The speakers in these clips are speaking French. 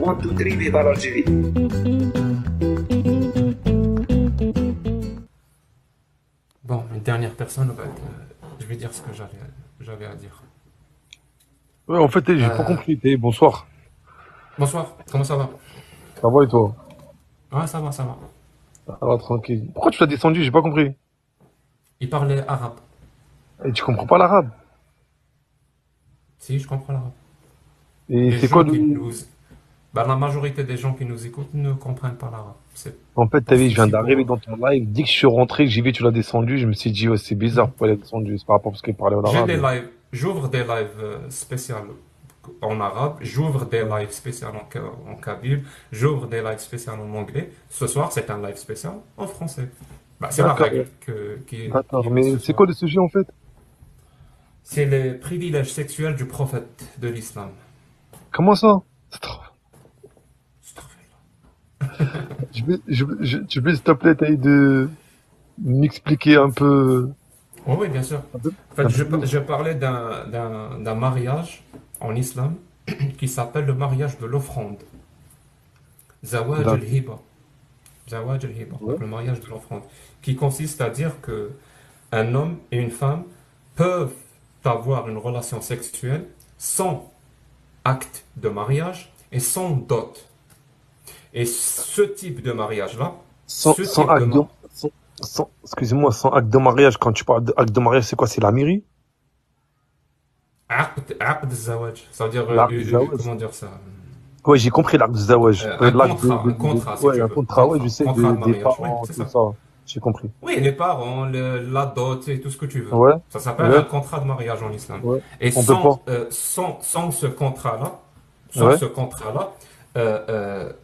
1, 2, 3, viva l'Algérie. Bon, une dernière personne, je vais dire ce que j'avais à dire. Ouais, en fait, j'ai pas Euh, compris. Bonsoir. bonsoir, comment ça va? Ça va et toi? Ouais, ça va, ça va. Ça va, tranquille. Pourquoi tu l'as descendu? J'ai pas compris. Il parlait arabe. Et tu comprends pas l'arabe. Si, je comprends l'arabe. Et Les c'est quoi gens le... qui nous... Bah, la majorité des gens qui nous écoutent ne comprennent pas l'arabe. C'est En fait, pas t'as vu, je viens souci pour d'arriver eux. dans ton live. Dès que je suis rentré, que j'ai vu que tu l'as descendu, je me suis dit, ouais, c'est bizarre pourquoi il a descendu. C'est par rapport à ce qu'il parlait en J'ai des arabe. lives, j'ouvre des lives spéciaux en arabe, j'ouvre des Ouais. lives spéciaux en kabyle, j'ouvre des lives spéciaux en anglais. Ce soir, c'est un live spécial en français. Bah, c'est la D'accord, règle ouais. qui D'accord. est mise Mais ce c'est quoi soir. le sujet en fait? C'est les privilèges sexuels du prophète de l'islam. Comment ça? Astaghfirullah. Tu peux, s'il te plaît, t'as de m'expliquer Oui, oui, bien sûr. un peu, En fait, un peu plus. je parlais d'un mariage en islam qui s'appelle le mariage de l'offrande. Zawaj D'accord. al-hiba. Zawaj al-hiba. Ouais. Donc le mariage de l'offrande. Qui consiste à dire que un homme et une femme peuvent avoir une relation sexuelle sans acte de mariage et sans dot. Et ce type de mariage-là, Sans, ce sans type de acte de, mariage, excusez-moi, sans acte de mariage, quand tu parles d'acte de mariage, c'est quoi? C'est la mairie? aqd zawaj, ça veut dire, L'acte de zawaj. comment dire ça? Ouais, j'ai compris l'acte de zawaj. L'acte Un contrat si ouais, tu un veux. contrat, ouais, je sais, Contrat de des mariage, oui, parents, c'est tout ça. ça. J'ai compris. Oui, les parents, la dot et tout ce que tu veux. Ouais, Ça s'appelle ouais, un contrat de mariage en islam. ouais. Et On peut pas. sans ce contrat-là, sans Ouais, ce contrat-là,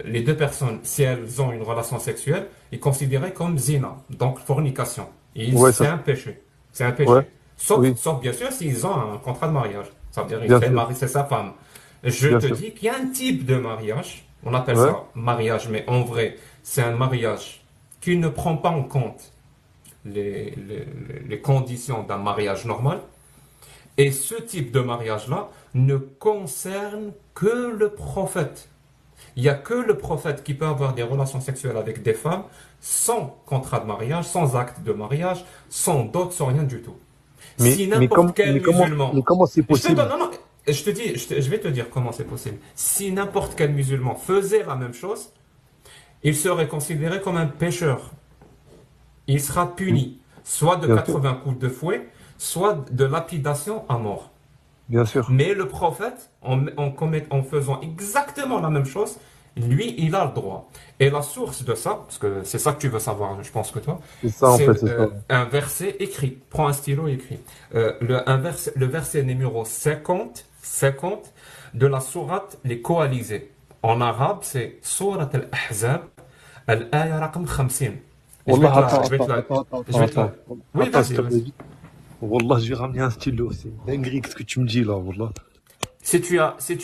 les deux personnes, si elles ont une relation sexuelle, ils considéraient comme zina, donc fornication. ouais, ça, C'est un péché. C'est un ouais, péché. oui, Sauf bien sûr s'ils ont un contrat de mariage. Ça veut dire il bien fait sûr, marier, c'est sa femme. Je bien te sûr. dis qu'il y a un type de mariage, on appelle Ouais, ça mariage, mais en vrai, c'est un mariage qui ne prend pas en compte les conditions d'un mariage normal. Et ce type de mariage-là ne concerne que le prophète. Il n'y a que le prophète qui peut avoir des relations sexuelles avec des femmes sans contrat de mariage, sans acte de mariage, sans dot, sans rien du tout. Si n'importe quel mais musulman, comment c'est je te donne, possible? non, non, je te dis, je vais te dire comment c'est possible. Si n'importe quel musulman faisait la même chose, il serait considéré comme un pécheur. Il sera puni, soit de Bien sûr, 80 coups de fouet, soit de lapidation à mort. bien sûr. Mais le prophète, en faisant exactement la même chose, lui, il a le droit. Et la source de ça, parce que c'est ça que tu veux savoir, je pense que toi, C'est ça, en fait, c'est c'est ça. un verset écrit. Prends un stylo et écris. Le verset numéro 50 de la sourate Les Coalisés. En arabe, c'est Sourate al-Ahzab, al-Aya raqam 50. Et Wallah, je vais te la. Oui, attends, s'il vas-y, te plaît, vas-y. vite. Wallah, je vais ramener un stylo. C'est dinguerie, ce que tu me dis, là, Wallah. Si tu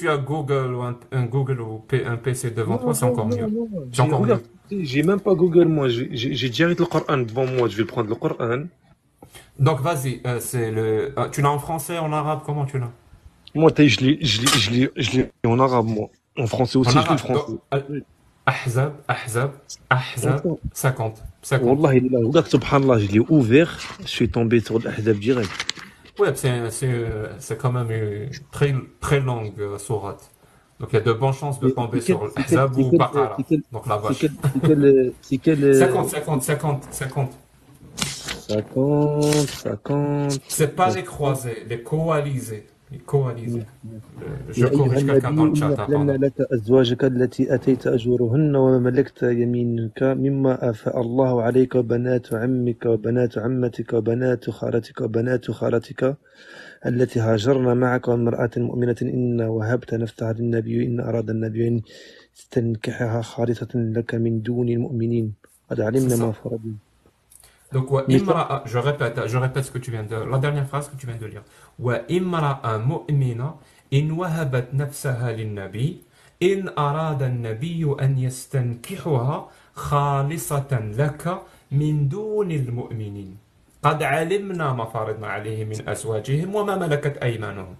as Google ou un Google ou un PC devant toi, Non, c'est non, encore non, mieux. non. C'est encore mieux. Regarde, j'ai même pas Google, moi. J'ai direct le Coran devant moi. Je vais prendre le Coran. Donc vas-y, tu l'as en français, en arabe, comment tu l'as? Moi, je l'ai en arabe, moi. En français En aussi, je lis le arabe. Donc, français. Ahzab, Attends. 50, 50. Wallah, il est là. Regarde, subhanallah, je l'ai ouvert. Je suis tombé sur l'Ahzab direct. Ouais, c'est quand même une très, très longue sourate. Donc il y a de bonnes chances de tomber sur l'Ahzab ou Baqara. Donc la vache. C'est quel, 50, 50, 50, 50. 50, 50. C'est pas les croisés, les coalisés. Les coalisés. Je يا أيها corrige quelqu'un dans النبي le chat, إنا hein, أحللنا pardon. لك أزواجك التي أتيت أجورهن وما ملكت يمينك مما أفاء الله عليك وبنات عمك وبنات عمتك وبنات خالتك وبنات خالتك التي هاجرن معك وامرأة مؤمنة إن وهبت نفسها للنبي إن أراد النبي أن يستنكحها خالصة لك من دون المؤمنين قد C'est علمنا ما ça. فرضوا. Donc, Mais ça, je répète ce que tu viens de, la dernière phrase que tu viens de lire. وَإِمْرَأَ مُؤْمِنَةٍ إِنْ وَهَبَتْ نَفْسَهَا لِلنَّبِيِّ إِنْ أَرَادَ النَّبِيُّ أَنْ يَسْتَنْكِحَهَا خَالِصَةً لَكَ مِنْ دُونِ الْمُؤْمِنِينَ قَدْ عَلِمْنَا مَا فَرَضْنَا عَلَيْهِمْ مِنْ أَزْوَاجِهِمْ وَمَا مَلَكَتْ أَيْمَانُهُمْ.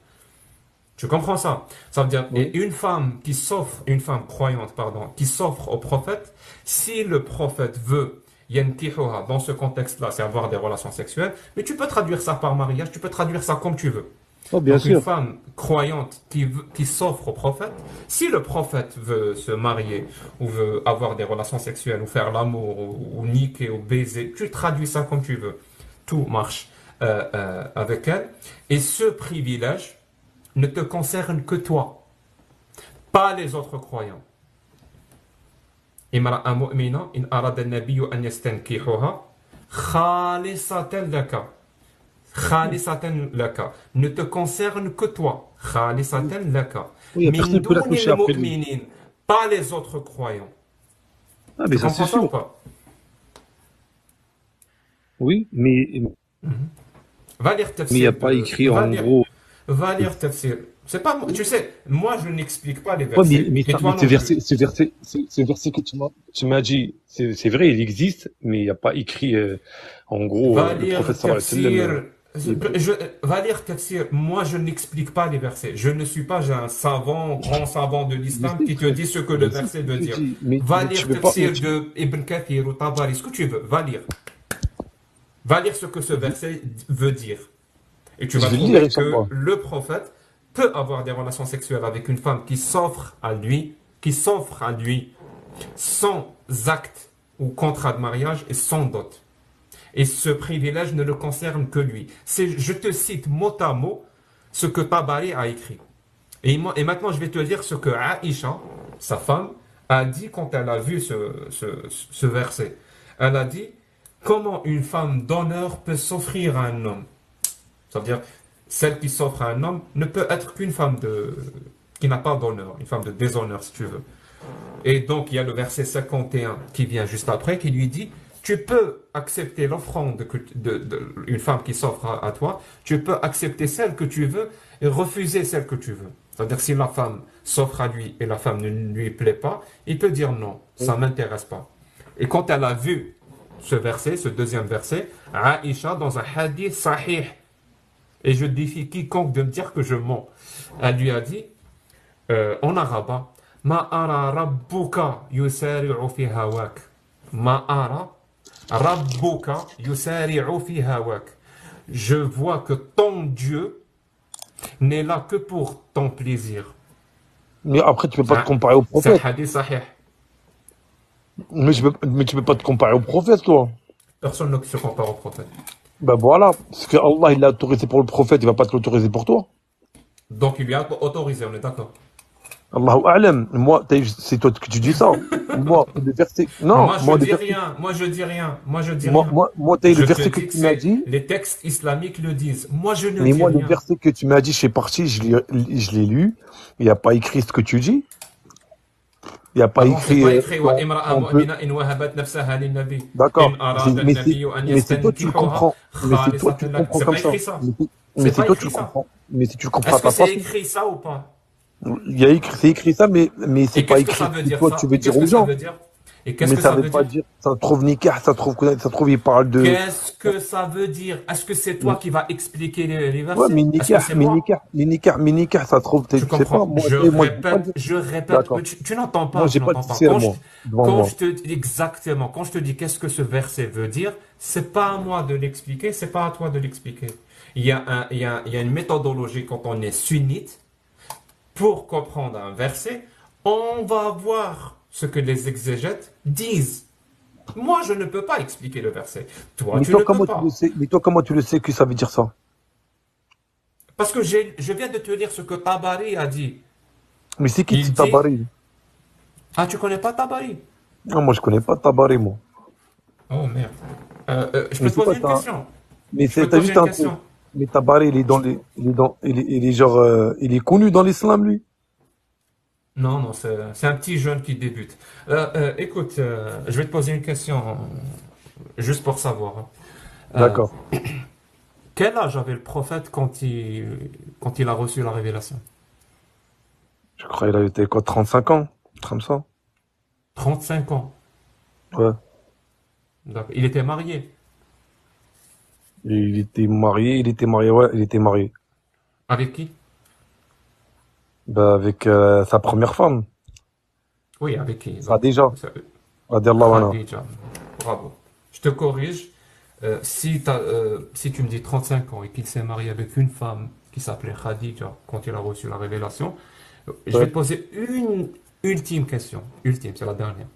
Tu comprends ça? Ça veut dire, Oui. et une femme croyante, pardon, qui s'offre au prophète, si le prophète veut, yankihuha, dans ce contexte-là, c'est avoir des relations sexuelles, mais tu peux traduire ça par mariage, tu peux traduire ça comme tu veux. Oh, bien Donc une sûr. femme croyante qui s'offre au prophète, si le prophète veut se marier ou veut avoir des relations sexuelles ou faire l'amour ou niquer ou baiser, tu traduis ça comme tu veux. Tout marche avec elle. Et ce privilège ne te concerne que toi, pas les autres croyants. امرأة مؤمنة إن أراد النبي أن يستنكحها خالصة لك خالصة لك ne te concerne que toi خالصة لك Oui, il n'y a من personne qui peut la دون toucher après lui. المؤمنين pas les autres croyants. Ah, mais Tu ça, c'est comprends ça ou sûr. pas? Oui, Va lire mais il n'y a tafsir pas de écrit en gros. va lire tafsir. C'est pas tu sais, moi je n'explique pas les Ouais, versets et mais toi non plus. ce verset que tu m'as dit, c'est vrai, il existe, mais il n'y a pas écrit, en gros, Va le lire prophète sallallahu alayhi wa sallam. tafsir. Va lire tafsir. Moi, je n'explique pas les versets. Je ne suis pas un savant, grand savant de Je l'islam sais, qui te frère, dit ce que le je sais ce verset que veut tu dire. dis, Va mais tu lire peux pas, tafsir de Ibn Kathir ou Tabari, ce que tu veux. Va lire. Va lire ce que ce je, verset veut dire. Et tu je vas vais le lire, trouver que Inch'Allah. le prophète peut avoir des relations sexuelles avec une femme qui s'offre à lui sans acte ou contrat de mariage et sans dot. Et ce privilège ne le concerne que lui. Je te cite mot à mot ce que Tabari a écrit. Et maintenant, je vais te dire ce que Aïcha, sa femme, a dit quand elle a vu ce verset. Elle a dit, comment une femme d'honneur peut s'offrir à un homme? Ça veut dire, celle qui s'offre à un homme ne peut être qu'une femme qui n'a pas d'honneur, une femme de déshonneur, si tu veux. Et donc, il y a le verset 51 qui vient juste après, qui lui dit, tu peux accepter l'offrande d'une femme qui s'offre à toi, tu peux accepter celle que tu veux et refuser celle que tu veux. C'est-à-dire, si la femme s'offre à lui et la femme ne lui plaît pas, il peut dire non, ça ne m'intéresse pas. Et quand elle a vu ce verset, ce deuxième verset, Aïcha, dans un hadith sahih, et je défie quiconque de me dire que je mens, elle lui a dit, en arabe, Ma ara rabbuka yusari'u fi hawak. Ma ara rabbuka yusari'u fi hawak. Je vois que ton Dieu n'est là que pour ton plaisir. Mais après, tu peux pas te Hein? comparer au C'est un prophète. hadith sahih. Mais tu peux pas te comparer au prophète, toi. Personne ne se compare au prophète. Ben voilà. Parce que Allah, il l'a autorisé pour le prophète, il va pas te l'autoriser pour toi. Donc il lui a autorisé, on est d'accord. Allahu A'lam. Moi, c'est toi que tu dis ça. Moi, le verset, non, Moi je moi, le dis verset, rien, moi je dis rien, moi je dis rien. t'as eu le Je te verset que dis que tu m'as c'est dit, les textes islamiques le disent. Moi je ne mais dis moi, le rien. verset que tu m'as dit, je suis parti, je l'ai lu. Il n'y a pas écrit ce que tu dis. Il n'y a Ah pas bon, c'est écrit, pas écrit wa imra'a on peut, mu'mina in wahabat nafsaha lin-nabi in d'accord. arada an-nabiyyu an Mais c'est toi, tu le yastankihuha comprends. Mais c'est toi, tu khalisatan le lak. comprends C'est comme pas ça. écrit ça. Mais C'est c'est pas toi, tu écrit le ça. comprends. Mais si tu le comprends à Est-ce que ta c'est façon. écrit ça ou pas? C'est écrit ça, mais c'est Et pas qu'est-ce que écrit ça ce veut que dire toi, tu ça? veux Et dire qu'est-ce que aux ça gens. veut dire? Et qu'est-ce Mais que ça ça veut veut pas dire? dire, ça se trouve nikah, ça se trouve, il parle de, Qu'est-ce que ça veut dire? Est-ce que c'est toi qui vas expliquer les ouais, versets? Est-ce que c'est moi? ça se trouve, Tu tu sais pas, comprends? moi, je dis pas le Je verset. répète, mais D'accord. tu n'entends Moi, pas, tu j'ai pas de n'entends pas. ficelle, moi, devant Quand moi. je te dis exactement, quand je te dis qu'est-ce que ce verset veut dire, c'est pas à moi de l'expliquer, c'est pas à toi de l'expliquer. Il y a une méthodologie quand on est sunnite. Pour comprendre un verset, on va voir ce que les exégètes disent. Moi, je ne peux pas expliquer le verset. Toi, Mais tu toi, ne peux comment tu le pas. sais, mais toi, comment tu le sais que ça veut dire ça? Parce que je viens de te dire ce que Tabari a dit. Mais c'est qui Il dit, Tabari? ah, tu connais pas Tabari? Non, moi, je connais pas Tabari, moi. Oh merde. Je peux Mais te c'est quoi poser une ça? question? Mais Je peux te t'as poser juste une un truc. question? Mais Tabari, Je- il est genre, il est connu dans l'islam, lui. Non, non, c'est un petit jeune qui débute. Écoute, je vais te poser une question, juste pour savoir. Hein. Euh, D'accord. Quel âge avait le prophète quand il a reçu la révélation? Je crois qu'il a été quoi, 35 ans? Comme ça. 35 ans. Ouais. D'accord. Il était marié. Il était marié, ouais, il était marié. Avec qui? Bah, avec sa première femme, Oui, avec qui? Donc, Khadija, ça- radiallahu anha. Khadija. Bravo. Je te corrige. Si tu me dis 35 ans et qu'il s'est marié avec une femme qui s'appelait Khadija quand il a reçu la révélation, je vais Ouais. te poser une ultime question. Ultime, c'est la dernière.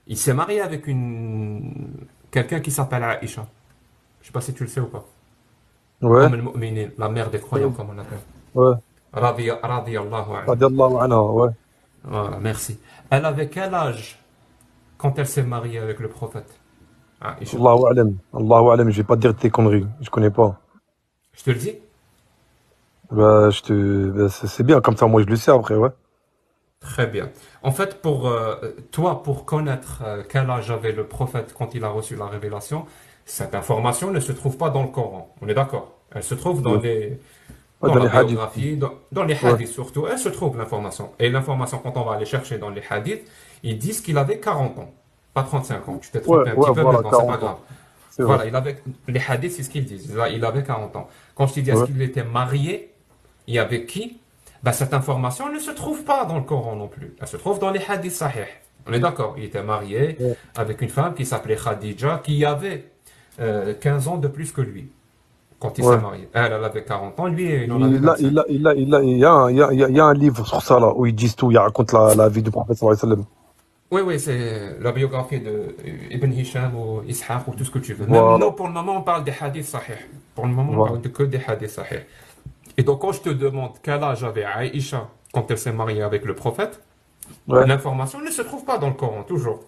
Il s'est marié avec quelqu'un qui s'appelle Aïcha. Je sais pas si tu le sais ou pas. Ouais. Al-Mu'minin, la mère des croyants, Ouais. comme on l'appelle. Ouais. Radiyallahu anha. Radiallahu anha, ouais. Voilà, merci. Elle avait quel âge quand elle s'est mariée avec le prophète? Aïcha. Allahu alam. Allahu alam, je vais pas te dire tes conneries. Je connais pas. Je te le dis? Bah, bah, c'est bien, comme ça, moi, je le sais après, ouais. Très bien. En fait, pour toi, pour connaître quel âge avait le prophète quand il a reçu la révélation, cette information ne se trouve pas dans le Coran. On est d'accord? Elle se trouve Ouais. Ouais, dans dans la les hadiths. biographie, dans les Ouais. hadiths surtout. Elle se trouve l'information. Et l'information, quand on va aller chercher dans les hadiths, ils disent qu'il avait 40 ans, pas 35 ans. Tu t'es Ouais, trompé un ouais, petit peu, mais voilà, bon, c'est pas 40 ans. grave. C'est vrai. Voilà, les hadiths, c'est ce qu'ils disent. Là, il avait 40 ans. Quand je te dis est-ce Ouais. qu'il était marié, et avec qui? Ben, cette information ne se trouve pas dans le Coran non plus. Elle se trouve dans les hadiths sahih. On est d'accord. Il était marié Ouais. avec une femme qui s'appelait Khadija, qui avait 15 ans de plus que lui quand il s'est Ouais. marié. Elle avait 40 ans, lui, il en avait Il a, 25. il a, il a, il a, il y a, il y a un livre sur ça, là, où ils disent tout, ils racontent la vie du prophète, sallallahu alayhi wa sallam. Oui, oui, c'est la biographie de Ibn Hisham ou Ishaq ou tout ce que tu veux. Même Voilà, nous, pour le moment, on parle des hadiths sahih. Pour le moment, on voilà. parle que des hadiths sahih. Et donc, quand je te demande quel âge avait Aïcha quand elle s'est mariée avec le prophète, Ouais, l'information ne se trouve pas dans le Coran, toujours.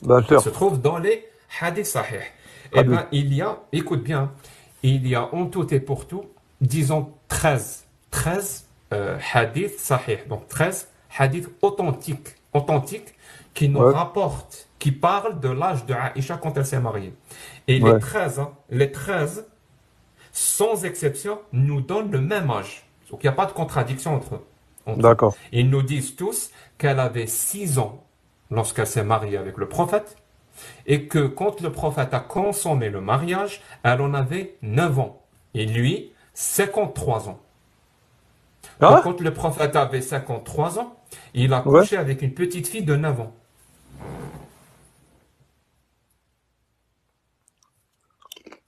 bien Elle se sûr. trouve dans les hadiths sahih. Eh Hadith. bien, écoute bien, il y a en tout et pour tout, disons 13 hadiths sahih, donc 13 hadiths authentiques qui nous Ouais, rapportent, qui parlent de l'âge de Aïcha quand elle s'est mariée. Et les ouais. 13, hein, les 13, sans exception, nous donnent le même âge. Donc il n'y a pas de contradiction entre eux. D'accord. Ils nous disent tous qu'elle avait 6 ans lorsqu'elle s'est mariée avec le prophète et que quand le prophète a consommé le mariage, elle en avait 9 ans et lui 53 ans. Donc Ah? quand le prophète avait 53 ans, il a Ouais. couché avec une petite fille de 9 ans.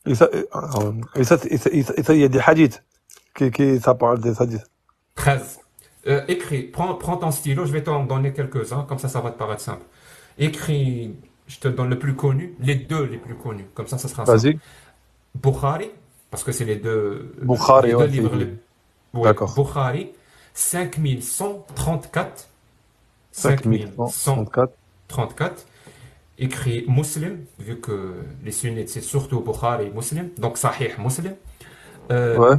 Il y a des hadiths ça parle des hadiths. 13. Écris, prends ton stylo, je vais t'en donner quelques-uns, comme ça va te paraître simple. Écris, je te donne le plus connu, les deux les plus connus, comme ça sera simple. Vas-y. Bukhari, parce que c'est Bukhari, les deux ouais, livres. Oui, d'accord. Bukhari, 5134, 5134. 5134, écrit Muslim, vu que les sunnites c'est surtout Bukhari et Muslim, donc Sahih Muslim, Ouais.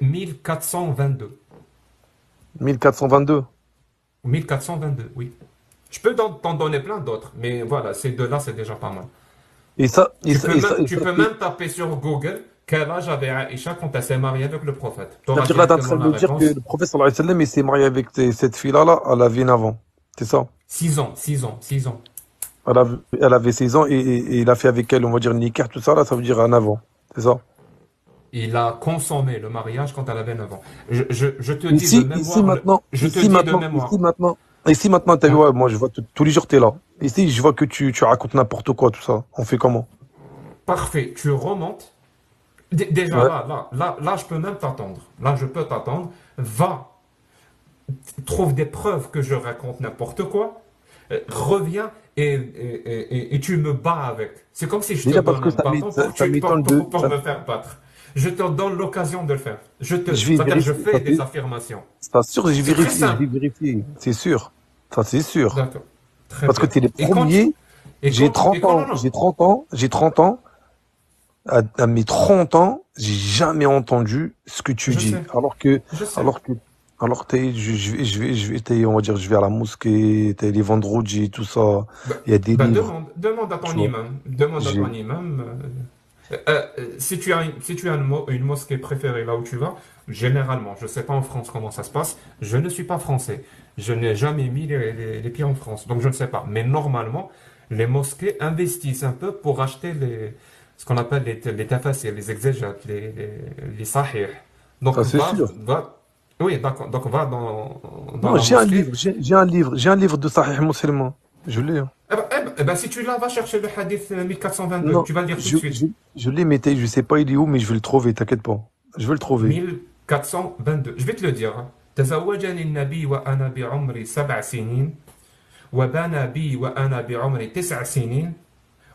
1422. 1422. 1422, oui. Je peux t'en donner plein d'autres, mais voilà, ces deux-là, c'est déjà pas mal. Et ça, et Tu ça, peux et ça, même, et tu ça, peux même taper sur Google quel âge avait Aïcha quand elle s'est mariée avec le prophète. Tu ça veut auras dire là, t'es en directement train de la me dire que réponse. le prophète sallallahu alayhi wa sallam, il s'est marié avec cette fille-là, là, elle avait 9 ans. C'est ça? 6 ans, 6 ans, 6 ans. Elle avait 16 ans et il a fait avec elle, on va dire, une nikah, tout ça, là, ça veut dire un avant. C'est ça? Il a consommé le mariage quand elle avait 9 ans. Je te dis de Ici mémoire, maintenant, je te dis de mémoire. ici maintenant, t'as vu, Hein. ouais, moi, je vois tous les jours, t'es là. Ici, je vois que tu racontes n'importe quoi, tout ça. On fait comment? Parfait, tu remontes. Déjà Ouais. là, je peux même t'attendre. Là, je peux t'attendre. Va, trouve des preuves que je raconte n'importe quoi. Reviens et tu me bats avec. C'est comme si je te Déjà parce donne que un bâton ça m'étonne pour me faire battre. Je te donne l'occasion de le faire. je vais C'est-à-dire, je vérifier, fais des affirmations. ça sûr, C'est très je vais simple. vérifier. C'est sûr. Ça, c'est sûr. D'accord. Très Parce que bien. t'es les Et quand tu, premiers, j'ai 30 non, ans, non. j'ai 30 ans, à mes 30 ans, j'ai jamais entendu ce que tu Je dis. sais, je sais. Alors que, alors t'es, on va dire, je vais à la mosquée, t'es les vendredis, tout ça. Bah, Il y a des livres, demande à tu ton vois. imam. Demande à J'ai, ton imam. Si tu as une mosquée préférée là où tu vas, généralement, je ne sais pas en France comment ça se passe, je ne suis pas français. Je n'ai jamais mis les pieds en France, donc je ne sais pas. Mais normalement, les mosquées investissent un peu pour acheter ce qu'on appelle les tafasirs, les exégètes, les sahih. Donc ça c'est sûr. Oui, d'accord. Donc va dans Non, la mosquée. j'ai un livre de Sahih Muslim. Je l'ai, hein. Si tu l'as, va chercher le hadith 1422. Non, Tu vas le lire tout de suite. je l'ai, mais je sais pas il est où, mais je vais le trouver, t'inquiète pas. Je vais le trouver. 1422. Je vais te le dire. Hein. تزوجني النبي وأنا بعمري 7 سنين وبنى بي وأنا بعمري 9 سنين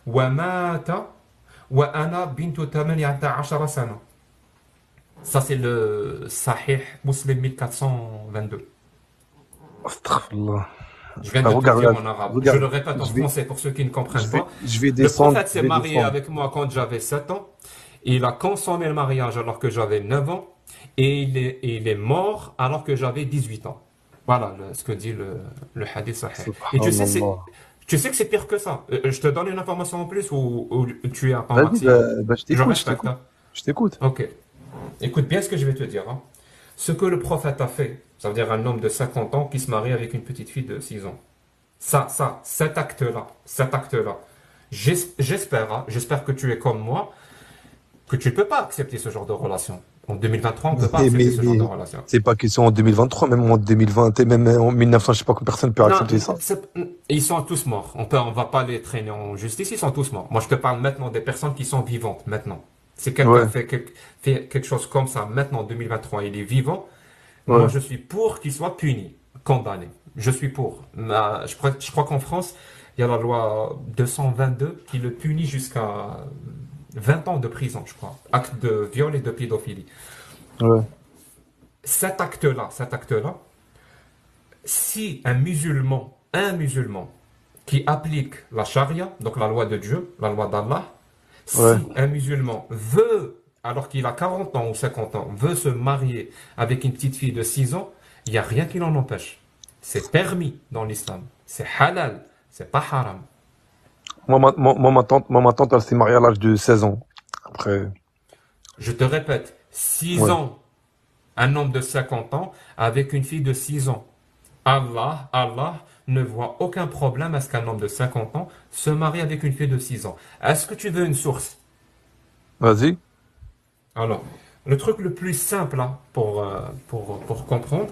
ومات وأنا بنت 18 سنة. Ça, c'est le Sahih Muslim 1422. Astaghfirullah. Je viens Ah, de te le regarde, dire là, en arabe. Je regarde. le répète en Je vais, français pour ceux qui ne comprennent pas. je vais Le descendre, prophète je s'est vais marié descendre. avec moi quand j'avais 7 ans. Il a consommé le mariage alors que j'avais 9 ans. Et il est mort alors que j'avais 18 ans. Voilà ce que dit le hadith sahih. Et Subhanallah. tu sais que c'est pire que ça. Je te donne une information en plus ou tu es à ton Vas-y, maximum. je Je t'écoute, je respecte. t'écoute. Hein. Je t'écoute. Ok. Écoute bien ce que je vais te dire. Hein. Ce que le prophète a fait, ça veut dire un homme de 50 ans qui se marie avec une petite fille de 6 ans. Cet acte-là, j'espère, hein, j'espère que tu es comme moi, que tu ne peux pas accepter ce genre de relation. En 2023, on ne peut pas accepter ce genre de Mais relation. c'est pas question en 2023, même en 2020, et même en 1900, je sais pas que personne peut Non, accepter ça. ils sont tous morts. On va pas les traîner en justice, ils sont tous morts. Moi, je te parle maintenant des personnes qui sont vivantes, maintenant. Si quelqu'un Ouais, fait quelque chose comme ça maintenant, en 2023, il est vivant, moi, ouais. je suis pour qu'il soit puni, condamné. Je suis pour. Je crois qu'en France, il y a la loi 222 qui le punit jusqu'à 20 ans de prison, je crois. Acte de viol et de pédophilie. Ouais. Cet acte-là, si un musulman qui applique la charia, donc la loi de Dieu, la loi d'Allah, Ouais. si un musulman veut, alors qu'il a 40 ans ou 50 ans, veut se marier avec une petite fille de 6 ans, il n'y a rien qui l'en empêche. C'est permis dans l'islam. C'est halal, c'est pas haram. Ma tante, elle s'est mariée à l'âge de 16 ans. Après, Je te répète, 6 ouais. ans, un homme de 50 ans avec une fille de 6 ans. Allah ne voit aucun problème à ce qu'un homme de 50 ans se marie avec une fille de 6 ans. Est-ce que tu veux une source? Vas-y. Alors, le truc le plus simple là, pour comprendre,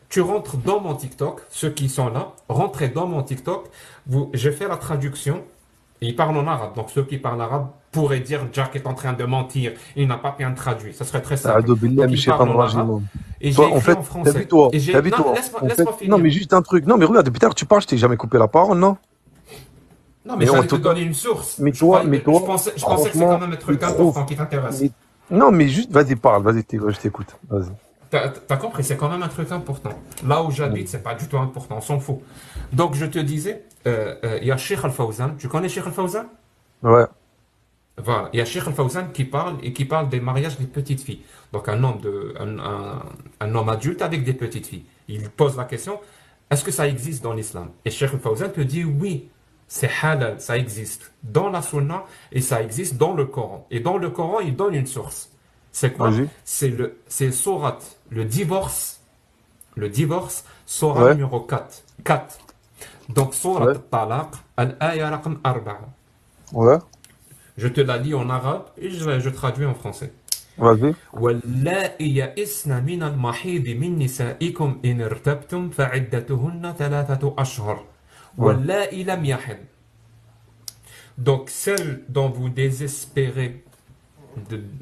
tu rentres dans mon TikTok, ceux qui sont là, rentrez dans mon TikTok, je fais la traduction, et il parle en arabe, donc ceux qui parlent arabe pourraient dire Jack est en train de mentir, il n'a pas bien traduit, ça serait très simple. A'udhu billahi Donc minash il parle shaitanir en rajim. arabe, et j'ai Toi, en écrit fait, en français. t'as vu Non, toi, en fait, laisse-moi non, finir. mais juste un truc. Non, mais regarde, depuis tout à l'heure, tu parles, je t'ai jamais coupé la parole, non? Non, mais Mais en j'allais te tout cas, donner une source. mais toi, Je pensais que c'est quand franchement, même un mais truc trop, important qui t'intéresse. mais, non, mais juste, vas-y, parle, vas-y, je t'écoute, vas-y. T'as compris, c'est quand même un truc important. Là où Ouais. j'habite, c'est pas du tout important, on s'en fout. Donc je te disais, il y a Sheikh Al-Fawzan. Tu connais Sheikh Al-Fawzan? Ouais. Voilà, il y a Sheikh Al-Fawzan qui parle des mariages des petites filles. Donc un homme adulte avec des petites filles. Il pose la question, est-ce que ça existe dans l'islam? Et Sheikh Al-Fawzan te dit oui, c'est halal, ça existe dans la sunna et ça existe dans le Coran. Et dans le Coran, il donne une source. C'est quoi? Vas-y. C'est sourate, le divorce, sourate Ouais. numéro 4. 4. Donc Ouais. sourate Talaq, al-aya raqam 4. Ouais. Je te la lis en arabe et je traduis en français. Vas-y. واللائي يئسن من المحيض من نسائكم إن ارتبتم فعدتهن 3 أشهر Ouais. واللائي لم يحض. Donc celles dont vous désespérez,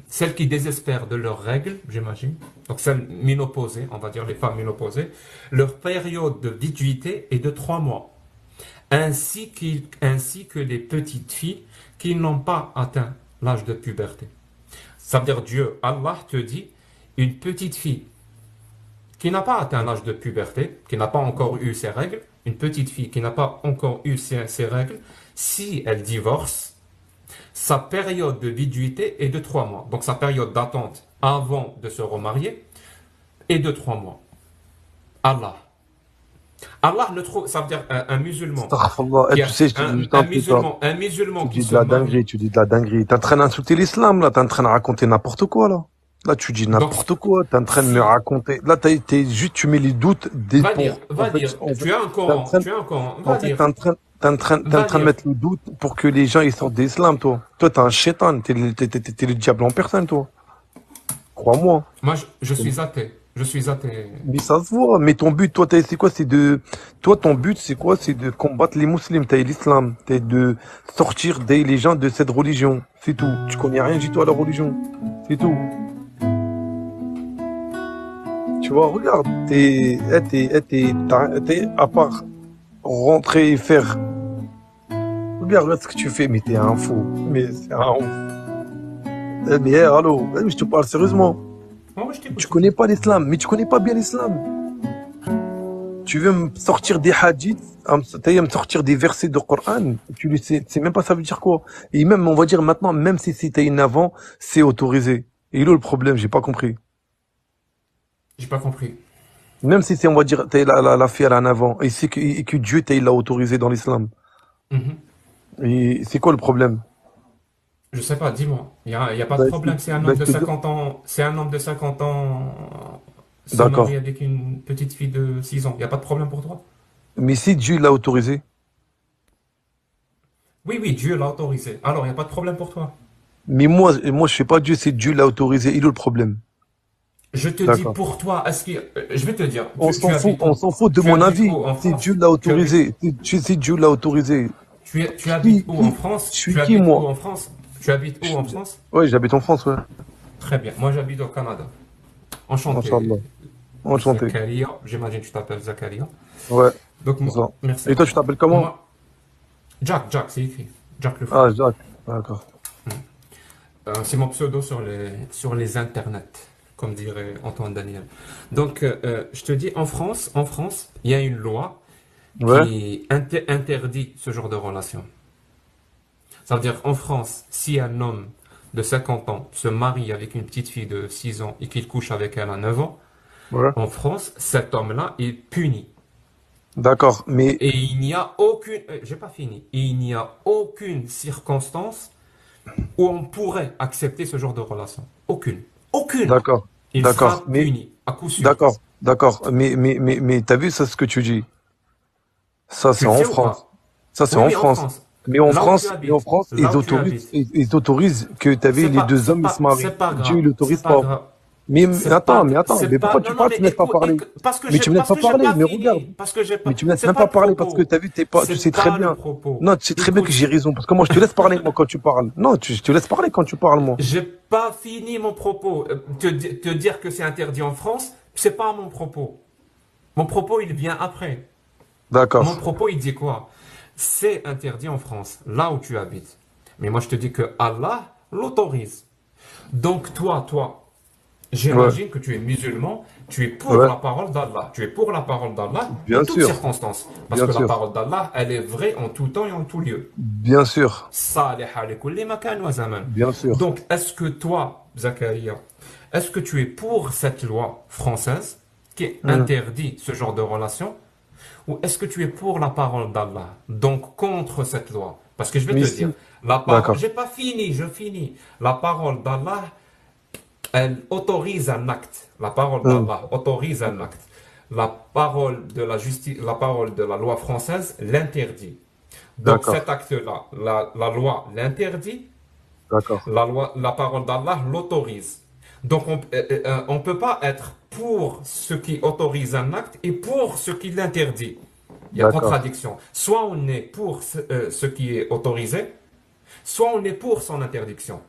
celles qui désespèrent de leurs règles, j'imagine, donc celles ménopausées, on va dire les femmes ménopausées, leur période de viduité est de 3 mois, ainsi que les petites filles qui n'ont pas atteint l'âge de puberté. Ça veut dire Dieu, Allah te dit, une petite fille qui n'a pas atteint l'âge de puberté, qui n'a pas encore eu ses règles, une petite fille qui n'a pas encore eu ses règles, si elle divorce, sa période de viduité est de 3 mois. Donc sa période d'attente avant de se remarier est de 3 mois. Allah. Allah ne trouve, ça veut dire un musulman Astaghfirullah. qui Tu a, sais, je te dis juste un truc, là. un musulman Tu qui dis de se la marie. dinguerie, tu dis de la dinguerie. T'es en train d'insulter l'islam, là. T'es en train de raconter n'importe quoi, là. Là, tu dis Donc, n'importe quoi. T'es en train de me si, raconter. Là, juste, tu mets les doutes va dire, va dire, en fait, tu as un t'es en Coran, train, tu as un Coran, en va fait, dire, t'es en va train de dire. mettre le doute pour que les gens, ils sortent de l'islam, toi. Toi, t'es un chétan. T'es le diable en personne, toi. Crois-moi. Moi, je suis athée. Je suis athée. Mais ça se voit. Mais ton but, toi, c'est quoi? Toi, ton but, c'est quoi? C'est de combattre les musulmans. T'as l'islam. T'as de sortir les gens de cette religion. C'est tout. Tu connais rien du tout à la religion. C'est tout. Tu vois, regarde. À part rentrer et faire. Regarde ce que tu fais. Mais t'es un fou. Mais c'est un ouf. Mais allô, je te parle sérieusement. Oh, oui, je t'écoute. Tu connais pas l'islam, mais tu connais pas bien l'islam. Tu veux me sortir des hadiths, me sortir des versets de Coran, tu sais même pas ça veut dire quoi. Et même, on va dire maintenant, même si c'était une avant, c'est autorisé. Et là, le problème, j'ai pas compris. J'ai pas compris. Même si c'est, on va dire, t'as la fière en avant, et que Dieu l'a autorisé dans l'islam. Mhm. Et c'est quoi le problème? Je sais pas, dis-moi. Il y a pas de Bah, problème. C'est un bah, homme je de te dis- 50 ans. C'est un homme de 50 ans se D'accord. marie avec une petite fille de 6 ans. Il y a pas de problème pour toi? Mais si Dieu l'a autorisé, Oui, oui, Dieu l'a autorisé. Alors, il y a pas de problème pour toi. mais moi, je sais pas Dieu, c'est Dieu l'a autorisé. Il est le problème. Je te dis D'accord. pour toi, je vais te dire, tu habites On s'en fout de tu mon habites avis. où en Si Dieu France? l'a Tu habites, autorisé, si Dieu l'a autorisé, tu habites où en je France? suis Tu qui habites où moi? en France? Tu habites où en France? Oui, j'habite en France, ouais. Très bien. Moi, j'habite au Canada. Enchanté, Inch'Allah. Enchanté. Zakaria. J'imagine que tu t'appelles Zakaria. Ouais, Donc, c'est ça. merci. Et toi, tu t'appelles comment? Moi, Jack, c'est écrit. Jack le fou. Ah, Jacques. D'accord. C'est mon pseudo sur les internets, comme dirait Antoine Daniel. Donc, je te dis, en France, il y a une loi Ouais, qui interdit ce genre de relation. Ça veut dire, en France, si un homme de 50 ans se marie avec une petite fille de 6 ans et qu'il couche avec elle à 9 ans, ouais. en France, cet homme-là est puni. D'accord. Mais, Et il n'y a aucune, j'ai pas fini, il n'y a aucune circonstance où on pourrait accepter ce genre de relation. Aucune. Aucune. d'accord. Il D'accord. sera Mais, puni, à coup sûr. d'accord. D'accord. Mais, t'as vu ça, ce que tu dis? Ça, Tu c'est le en sais ou France. pas? Ça, c'est Oui, en oui, en France. France. Mais en France, Là où tu habites. ils autorisent que t'as vu les deux hommes, ils se marient. C'est pas Dieu, grave, il c'est autorise pas pas. grave. Mais attends, mais pourquoi tu Non, non, parles, mais tu me laisses pas écoute, parler? Mais tu me laisses parce pas que j'ai parler, pas mais regarde. fini, parce que j'ai pas, Mais tu me laisses c'est même pas pas le parler parce que propos. t'as vu, tu sais C'est très pas le bien. propos. Non, tu sais très bien que Écoute, j'ai raison. Parce que moi, je te laisse parler, moi, quand tu parles. Non, je te laisse parler quand tu parles, moi. j'ai pas fini mon propos. Te dire que c'est interdit en France, c'est pas mon propos. Mon propos, il vient après. Mon D'accord. propos, il dit quoi? C'est interdit en France, là où tu habites. Mais moi, je te dis que Allah l'autorise. Donc, toi, Ouais, j'imagine que tu es musulman, tu es pour ouais. la parole d'Allah. Tu es pour la parole d'Allah en Bien toutes sûr, circonstances. Parce bien que la sûr, parole d'Allah, elle est vraie en tout temps et en tout lieu. bien sûr, Saliha li kulli makan wa zaman. bien sûr. Donc, est-ce que toi, Zakaria, est-ce que tu es pour cette loi française qui Hmm. interdit ce genre de relation? Ou est-ce que tu es pour la parole d'Allah, donc contre cette loi? Parce que je vais Mais te si, dire, la parole, d'accord. j'ai pas fini, je finis. La parole d'Allah, elle autorise un acte. La parole Hmm. d'Allah autorise un acte. La parole de la justice, la parole de la loi française l'interdit. Donc D'accord, cet acte-là, la loi l'interdit, d'accord, la parole d'Allah l'autorise. Donc on peut pas être pour ce qui autorise un acte et pour ce qui l'interdit. Il y a d'accord, contradiction. Soit on est pour ce qui est autorisé, soit on est pour son interdiction.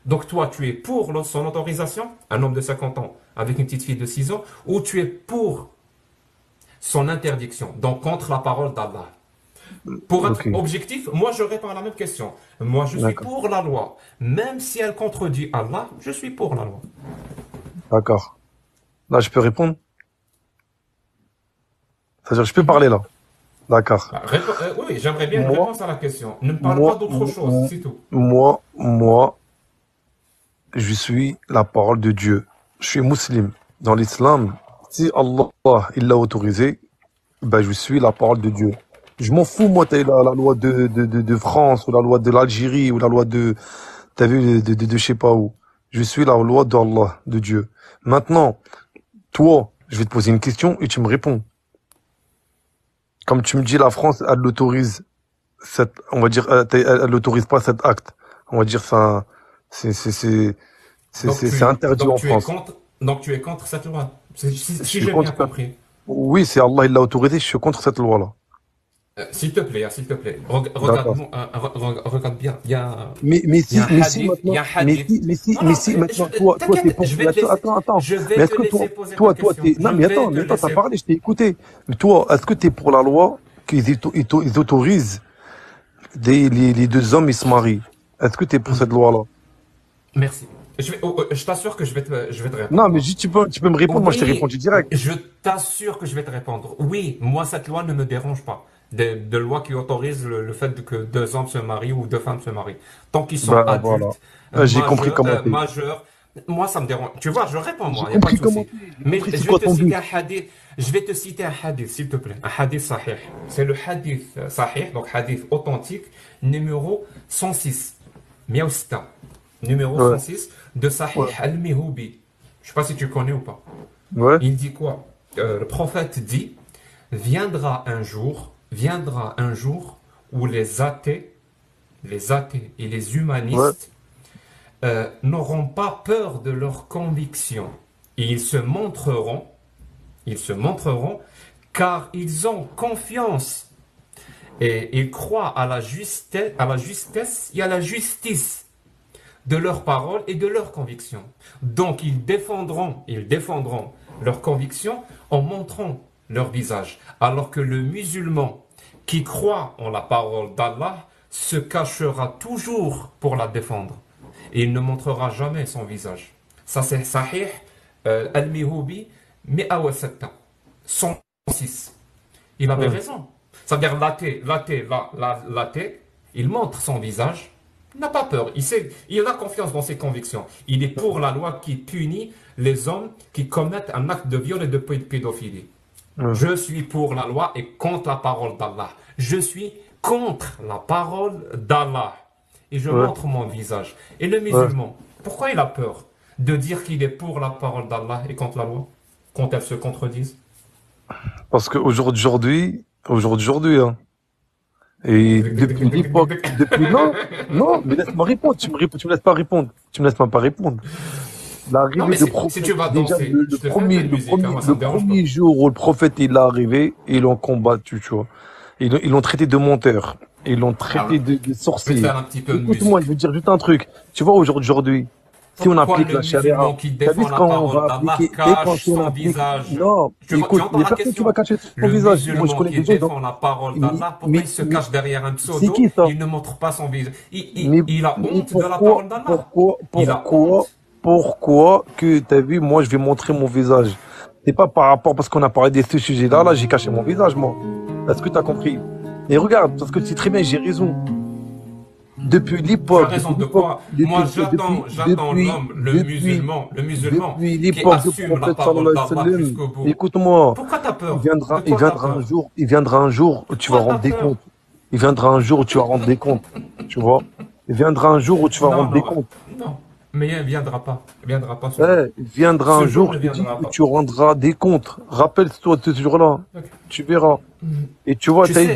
Donc toi, tu es pour son autorisation, un homme de 50 ans avec une petite fille de 6 ans, ou tu es pour son interdiction, donc contre la parole d'Allah. Pour être ok, objectif, moi je réponds à la même question. Moi je suis d'accord, pour la loi. Même si elle contredit Allah, je suis pour la loi. d'accord. Là, je peux répondre? C'est-à-dire, je peux Mhm. parler là. D'accord. Bah, oui, j'aimerais bien une Moi, réponse à la question. Ne me parle pas moi, d'autre chose, moi, c'est tout. moi, je suis la parole de Dieu. Je suis musulman. Dans l'islam, si Allah, il l'a autorisé, ben, je suis la parole de Dieu. Je m'en fous, moi, t'as la loi de France, ou la loi de l'Algérie, ou la loi t'as vu, de je sais pas où. Je suis la loi d'Allah, de Dieu. Maintenant, toi, je vais te poser une question et tu me réponds. Comme tu me dis, la France, elle l'autorise, on va dire, elle l'autorise pas cet acte. On va dire, ça, c'est, c'est, c'est, Donc c'est tu, interdit donc en tu es France. contre, donc tu es contre cette loi. Je Si suis j'ai bien contre. compris. Oui, c'est Allah, il l'a autorisé, je suis contre cette loi-là. S'il te plaît, hein, s'il te plaît, regarde, D'accord. regarde bien. Il y a Mais un si hadith, il y maintenant, a un hadith. Non, mais non, si maintenant, toi, t'es t'inquiète, pour. je vais Mais te laisser, attends. je Mais vais est-ce te que laisser poser ta question. Je non, mais vais attends, te t'as laisser. parlé, je t'ai écouté. Mais toi, est-ce que t'es pour la loi ils autorisent les deux hommes, ils se marient? Est-ce que t'es pour cette Mhm. loi-là? Merci. Je t'assure que je vais te Non, mais répondre. juste, tu peux me répondre, moi je t'ai Oui, répondu direct. je t'assure que je vais te répondre. Oui, moi, cette loi ne me dérange pas. De loi qui autorise le fait que deux hommes se marient ou deux femmes se marient. Tant qu'ils sont Bah voilà. adultes, J'ai compris comment t'es. majeurs, moi, ça me dérange. Tu vois, je réponds, moi, J'ai il n'y a pas de compris comment souci. t'es. J'ai Mais compris c'est je vais quoi te ton citer but. un hadith. Je vais te citer un hadith, s'il te plaît. Un hadith sahih. C'est le hadith sahih, donc hadith authentique, numéro 106. Miaousta. Numéro Ouais, 106 de Sahih ouais, al-Mihoubi. Je ne sais pas si tu connais ou pas. ouais, Il dit quoi? Le prophète dit, viendra un jour où les athées et les ouais, humanistes n'auront pas peur de leurs convictions. Et ils se montreront, car ils ont confiance et ils croient à la justesse et à la justice de leurs paroles et de leurs convictions. Donc ils défendront leurs convictions en montrant leur visage. Alors que le musulman qui croit en la parole d'Allah se cachera toujours pour la défendre. Et il ne montrera jamais son visage. Ça c'est Sahih al-Mihoubi, Mi'a 106. Il avait ouais, raison. C'est-à-dire l'athée, il montre son visage, il n'a pas peur, il a confiance dans ses convictions. Il est pour la loi qui punit les hommes qui commettent un acte de viol et de pédophilie. ouais, Je suis pour la loi et contre la parole d'Allah. Je suis contre la parole d'Allah. Et je ouais, montre mon visage. Et le ouais. musulman, pourquoi il a peur de dire qu'il est pour la parole d'Allah et contre la loi quand elles se contredisent? Parce qu'aujourd'hui, hein, et depuis l'époque, non, mais laisse-moi répondre, tu me laisses pas répondre, tu me laisses pas répondre. Non, L'arrivée mais de si tu prophète, vas déjà, danser, je te fais un peu de musique, hein, moi ça le me dérange pas. premier jour où le prophète est arrivé, ils l'ont combattu, tu vois. Ils l'ont traité de menteur. Ils l'ont traité Alors, de je vais te sorcier. faire un petit peu de Écoute-moi, musique. je veux dire juste un truc. Tu vois, aujourd'hui, si on Pourquoi applique le la charia, musulman qui t'as vu défend ce la qu'on va parole d'Allah appliquer, et quand cache on son applique, visage? non, Tu écoute, il entends y a la personne qui va question? cacher son Le visage. Moi, je musulman connais qui des gens, défend la parole d'Allah, pourquoi il se cache derrière un c'est pseudo? qui ça? Il ne montre pas son visage. Mais, Il a honte de la parole d'Allah. Il a honte. pourquoi que t'as vu, moi, je vais montrer mon visage. C'est pas par rapport, parce qu'on a parlé de ce sujet-là, là, j'ai caché mon visage, moi. Est-ce que t'as compris? Et regarde, parce que tu sais très bien, j'ai raison. Tu as raison de quoi? Moi, j'attends l'homme, le musulman depuis qui l'époque du assume la prophète parole sallallahu alayhi wa d'Allah sallam, jusqu'au bout. écoute-moi, Pourquoi t'as peur? De quoi t'as peur? il viendra un jour où tu vas Pourquoi t'as rendre des peur? comptes. Il viendra un jour où tu vas rendre des comptes, tu vois. Il viendra un jour où tu vas Non, rendre des non, comptes. non. Mais il ne viendra pas. Il ne viendra pas ce jour. Ouais, il viendra Ce un jour jour, ne je te dis, viendra où pas. tu rendras des comptes. Rappelle-toi de ce jour-là. Ok. Tu verras. Mhm. Et tu vois, Tu t'as de sais,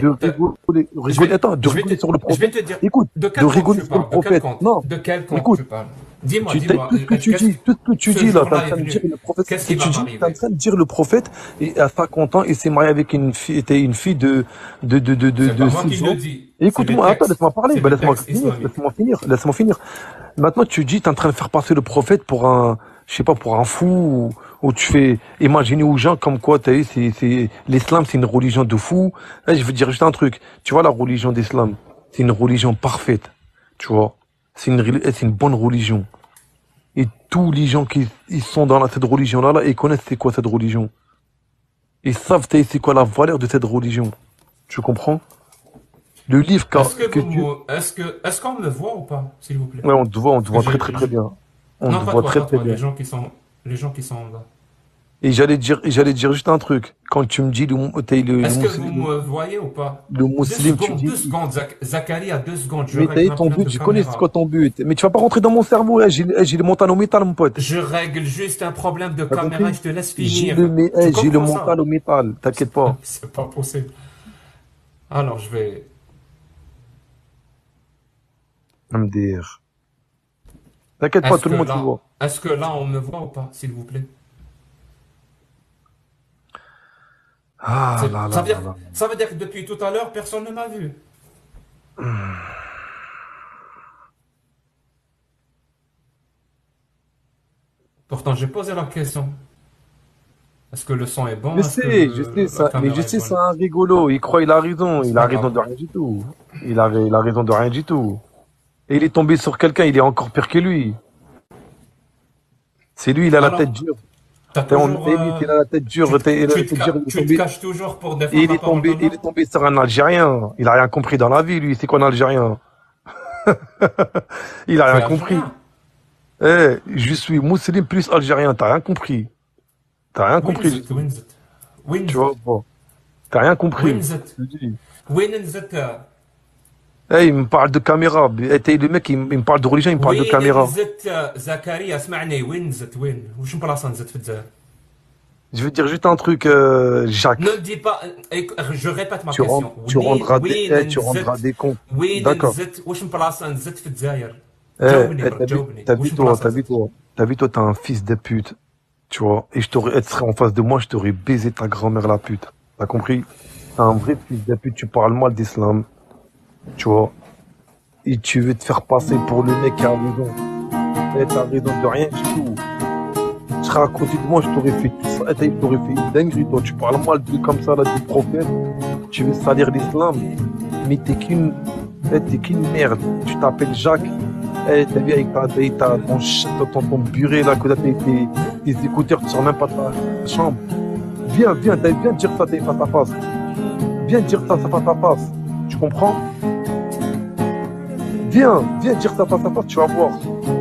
je rigoler, vais, attends, de je vais te, rigoler sur le je vais prophète. te dire, Écoute, de de quel compte rigoler tu sur le parles? De quel prophète. compte? Non, De quel compte écoute, tu parles? Dis-moi, tu t'as dis-moi. tout ce que tu dis, tout ce que tu Ce dis là, t'es en jour-là est train de dire venu. le prophète, ce Qu'est-ce que qui va tu dis, t'es en m'arriver? train de dire le prophète, et à 50 ans, il s'est marié avec une fille C'est de pas moi qui 6 le ans. dis. C'est les Écoute-moi, attends, textes. laisse-moi parler, C'est ben les textes islamiques. laisse-moi finir. Maintenant, tu dis, t'es en train de faire passer le prophète pour un, je sais pas, pour un fou, ou tu fais imaginer aux gens comme quoi, t'as vu, l'islam, c'est une religion de fou. Eh, je veux dire juste un truc. Tu vois, la religion d'islam, c'est une religion parfaite. Tu vois. C'est une bonne religion. Et tous les gens qui ils sont dans cette religion-là, là, ils connaissent c'est quoi cette religion. Ils savent c'est quoi la valeur de cette religion. Tu comprends? Le livre que tu... Est-ce qu'on me voit ou pas, s'il vous plaît? Ouais, on te Parce que voit très très très bien. On non, te voit très pas très toi, bien. les gens qui sont là. Et j'allais dire juste un truc. Quand tu me dis Est-ce que vous me voyez ou pas? le musulman, tu dis, Deux secondes, Zachary, à 2 secondes, je mais t'as règle eu un ton problème but, de je connais c'est quoi caméra. ton but. Mais tu vas pas rentrer dans mon cerveau, là. J'ai le mental au métal, mon pote. Je règle juste un problème de T'as caméra et compris? je te laisse finir. Tu J'ai le comprends mental ça? au métal. T'inquiète pas. C'est pas possible. Alors, je vais. MDR. T'inquiète pas, tout le monde te voit. Est-ce que là, on me voit ou pas, s'il vous plaît? Ah là là là là. Ça veut dire que depuis tout à l'heure, personne ne m'a vu. Pourtant, j'ai posé la question. Est-ce que le son est bon? Est-ce que Je sais la ça, mais je caméra est sais, c'est bonne? un rigolo. Il croit C'est il a pas raison grave. de rien du tout. Il a raison de rien du tout. Et il est tombé sur quelqu'un, il est encore pire que lui. C'est lui, il a la tête Alors, dure. t'as On toujours, évite, il a la tête dure, il a la tête dure, tu te caches toujours pour défendre la parole il est d'Allah? tombé sur un Algérien. Il a rien compris dans la vie, lui. C'est quoi un Algérien? Il a Tu es rien compris. algérien? Eh, je suis musulman plus algérien, t'as rien compris. T'as rien compris, Winzet, Winzet. tu Winzet. vois, bon. T'as rien compris. Winzet. Je te dis. Winzet. Eh, il me parle de caméra. Eh, le mec, il me parle de religion, il me parle de وين caméra. نزت زكريا اسمعني وين نزت وين وش بلاصه نزت في الجزائر Je veux dire juste un truc, ne Jacques. me dis pas je répète ma question Tu rendras des comptes. وين D'accord. نزت وش بلاصه نزت في الجزائر Eh, جاوبني برك جاوبني t'as vu وش toi, بلاصه نزت t'as un fils de pute, tu vois, et elle serait en face de moi, je t'aurais baisé ta grand-mère la pute. T'as compris? T'as un vrai fils de pute, tu parles mal d'islam, tu vois, et tu veux te faire passer pour le mec qui a raison. Eh, t'as raison de rien du tout. Tu seras à côté de moi, je t'aurais fait tout ça, eh, je t'aurais fait une dinguerie, toi, tu parles mal de, comme ça, là, du prophète, tu veux salir l'islam, mais t'es qu'une merde, tu t'appelles Jacques. Eh, t'as vu avec ton buret là, que t'as tes écouteurs, tu sors même pas de ta chambre. Viens dire ça face à face. Viens dire ça face à face. Tu comprends? Viens dire ça face à face, tu vas voir.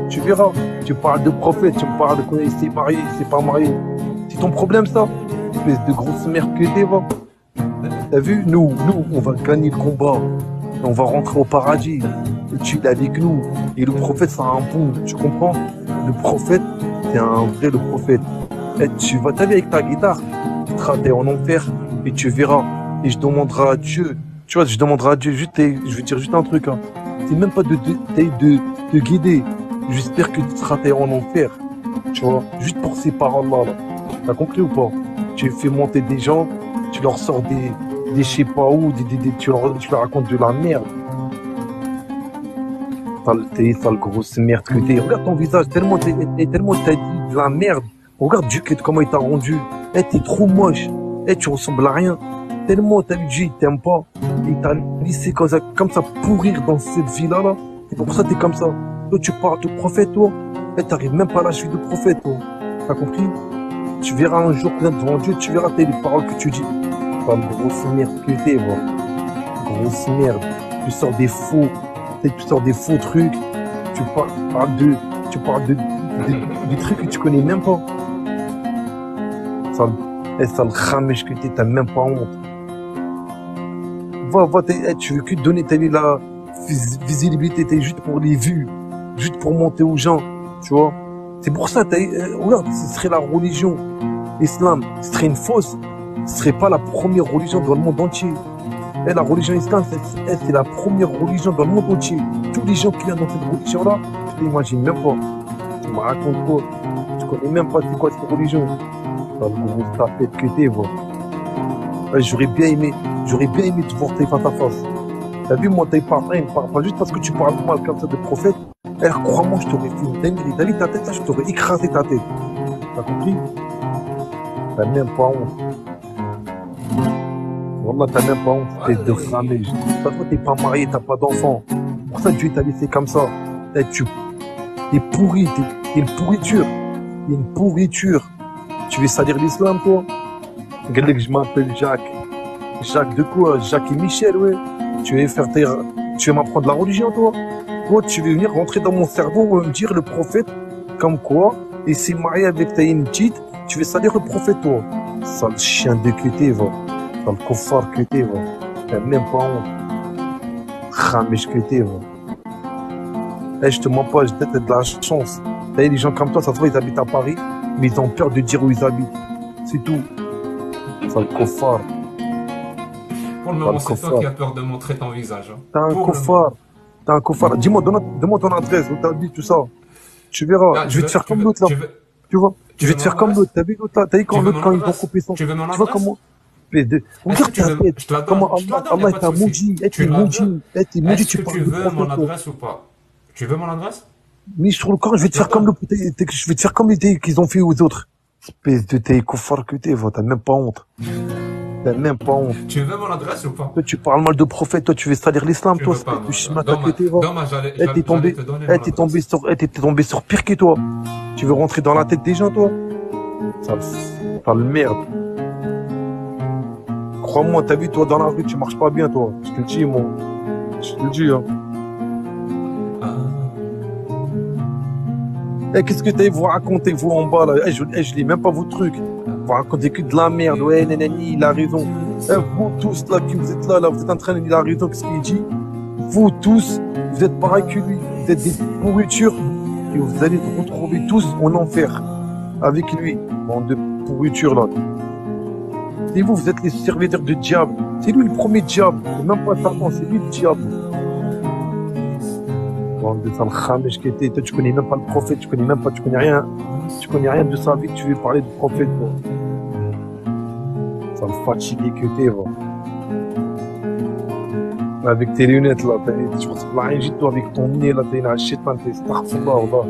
Tu verras. Tu parles de prophète, tu me parles de quoi il s'est marié, il s'est pas marié. C'est ton problème ça? Espèce de grosse merde que t'es, va. T'as vu? Nous, on va gagner le combat. On va rentrer au paradis. Et tu es avec nous. Et le prophète, c'est un bon. Tu comprends? Le prophète, c'est un vrai le prophète. Et tu vas t'aller avec ta guitare. Tu te rater en enfer. Et tu verras. Et je demanderai à Dieu. Tu vois, je demanderai à Dieu. Je vais dire juste un truc. Hein. C'est même pas de te guider. J'espère que tu te rater en enfer. Tu vois? Juste pour ces paroles-là. Là. T'as compris ou pas? Tu fais monter des gens. Tu leur sors des je sais pas où, tu leur racontes de la merde. Sale grosse merde que t'es. Regarde ton visage, tellement t'as dit de la merde. Regarde Duquette, comment il t'a rendu. Eh, t'es trop moche. Eh, tu ressembles à rien. Tellement t'as vu Dieu, il t'aime pas. Il t'a laissé comme ça pourrir dans cette vie-là, là. C'est pour ça que t'es comme ça. Toi, tu parles de prophète, toi. Eh, t'arrives même pas à la cheville de prophète, toi. T'as compris? Tu verras un jour devant Dieu, tu verras les paroles que tu dis. Sale grosse merde que t'es, moi. Grosse merde. Tu sors des faux trucs. Tu parles des trucs que tu connais même pas. Sale khamesh que t'es, t'as même pas honte. Tu veux que donner la visibilité, t'es juste pour les vues, juste pour monter aux gens, tu vois. C'est pour ça, regarde, ce serait la religion, l'islam, ce serait une fausse, ce serait pas la première religion dans le monde entier. Et la religion islam, c'est la première religion dans le monde entier. Tous les gens qui viennent dans cette religion-là, tu t'imagines même pas. Tu me racontes quoi? Tu connais même pas c'est quoi cette religion. Dans le gros tapette que t'es, voilà. Ouais, j'aurais bien aimé te voir face à face. T'as vu, moi, t'es pas juste parce que tu parles mal comme ça de prophète. Alors, crois-moi, je t'aurais fait une dinguerie. T'as vu ta tête, là, je t'aurais écrasé ta tête. T'as compris? T'as même pas honte. Wallah, t'as même pas honte, tête de ramé. Parce que t'es pas marié, t'as pas d'enfant. Pour ça, Dieu t'a laissé comme ça. T'es pourri, t'es une pourriture. T'es une pourriture. Tu veux salir l'islam, toi? Regarde que je m'appelle Jacques. Jacques de quoi? Jacques et Michel, ouais. Tu veux m'apprendre la religion, toi? Toi, tu veux venir rentrer dans mon cerveau et me dire le prophète, comme quoi, et s'est marié avec ta une petite, tu veux salir le prophète, toi? Sale chien de QT, va. Sale cofard QT, va. T'as même pas honte. Khamesh QT, va. Eh, je te mens pas, j'ai peut-être de la chance. T'as vu, les gens comme toi, ça se voit, ils habitent à Paris, mais ils ont peur de dire où ils habitent. C'est tout. Sale cofard. Pour le moment, c'est toi qui as peur de montrer ton visage. Hein. T'as un cofard. Dis-moi, donne-moi ton adresse, où t'habites, tout ça. Tu verras. Ah, je vais te faire comme l'autre, là. Tu vois? Je vais te faire comme l'autre. T'as vu l'autre, là? T'as vu quand l'autre, quand ils ont coupé son. Tu veux mon Tu vois adresse? comment? espèce de... Est-ce que Regarde tu ta veux, tête. je te la Comment donne, je te la donne, Allah y a pas est de un souci. maudit. Eh, Tu t'es la maudit. donnes. Eh, t'es maudit, Est-ce tu que parles tu de veux prophète, mon toi. adresse ou pas? Tu veux mon adresse? Mais sur le Coran, je vais Je te te la faire comme donne. je vais te faire comme qu'ils ont fait aux autres. Espèce de t'es kuffar que t'es, va. T'as même pas honte. T'as même pas honte. Tu veux mon adresse ou pas? Toi, tu parles mal de prophète, toi, tu veux salir l'islam, Tu toi, veux pas espèce de mon adresse. chimata que t'es, va. Dommage, Eh, t'es j'allais tombé, te donner eh, mon adresse. t'es tombé sur pire que toi. Tu veux rentrer dans la tête des gens, toi? Sale, sale merde. Crois-moi, t'as vu, toi, dans la rue, tu marches pas bien, toi. Je te le dis, moi. Je te le dis, hein. Ah. Eh, qu'est-ce que t'allez vous raconter, vous, en bas, là? Je lis même pas vos trucs. Vous racontez que de la merde. Ouais, nanani, il a raison. Eh, vous tous, là, qui vous êtes là, vous êtes en train de dire, il a raison, qu'est-ce qu'il dit? Vous tous, vous êtes pareil que lui. Vous êtes des pourritures. Et vous allez vous retrouver tous en enfer. Avec lui. Bande de pourritures, là. Et vous, vous êtes les serviteurs du diable. C'est lui le premier diable. C'est même pas Satan, c'est lui le diable. Bande de sale khamesh que t'es. Toi, tu connais même pas le prophète, tu connais même pas, tu connais rien. Tu connais rien de sa vie, tu veux parler du prophète, toi. Ça me fatigue que t'es, va. Avec tes lunettes, là, tu ressembles à rien, toi, avec ton nez, là, t'es une chétan, t'es astaghfirullah, là.